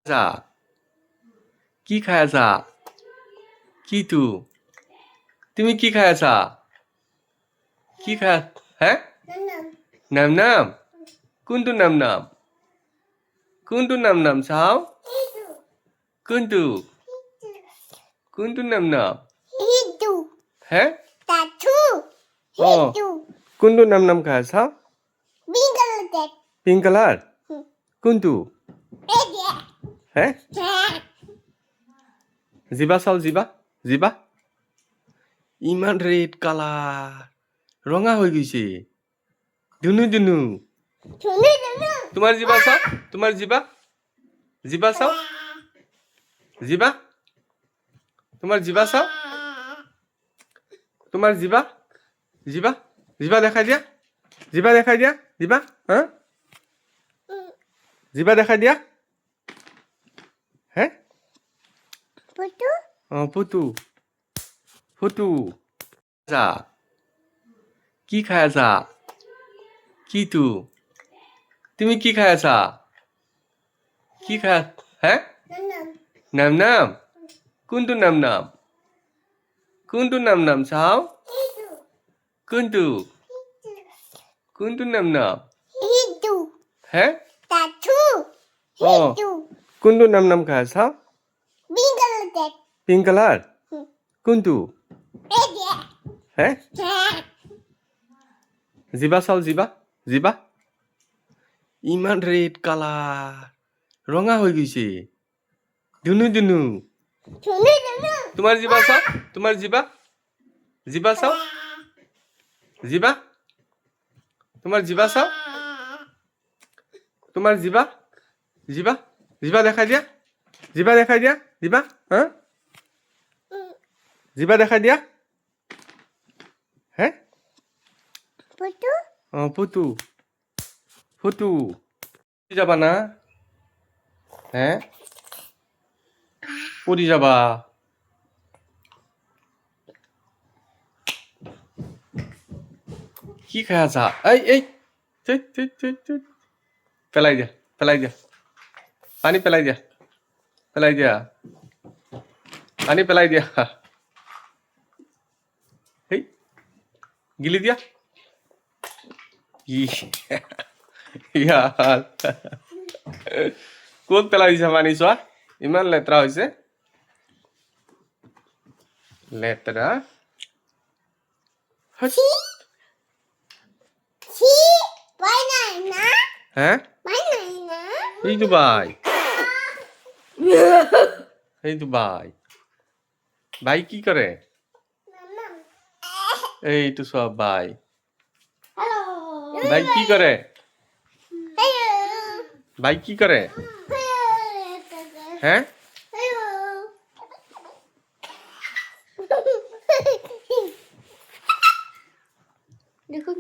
যা কি খায় আছা কি তুমি কি খায় আছা কি খায় হ্যাঁ নাম নাম কোনটো নাম নাম চাও কোনটো নাম হ্যাঁ অ কোনটো নাম খায় আছা পিংক কালার কোনটো হ্যাঁ জিবা চাও জিবা ইমান ৰেড কালাৰ ৰঙা হৈ গৈছে ধুনু তোমাৰ জিবা চাও জিবা চাও তোমাৰ জিবা চাও তোমাৰ জিবা দেখাই দিয়া জিবা হা জিবা দেখাই দিয়া হে অ ফুটু যা কি খায় আছা কি তুমি কি খায় আছা কি খায় হ্যাঁ নাম কোনটো নাম চাও কোনটো নাম হ্যাঁ অ কোনটো নাম খায় আছা পিংক কালার কোনটো হ্যাঁ জিবা চাও জিবা ইমান ৰেড কালাৰ ৰঙা হৈ গৈছে ধুনু তোমাৰ জিবা চাও জিবা চাও তোমাৰ জিবা চাও তোমাৰ জিবা দেখাই দিয়া জিবা হা জিবা দেখাই দিয়া হে অ ফুটু যাবা না হ্যাঁ পড়ি যাবা কি খায় আছা এই পেলাই দিয়া পানী পেলাই দিয়া পানী পেলাই দিয়া হেই গিলি দিয়া ক'ত পেলাই দিছা পানী চোৱা ইমান লেতেৰা হৈছে লেতেৰা হ্যাঁ এইটো বাই কি কৰে এইটো চোৱা বাই কি কৰে হ্যাঁ দেখো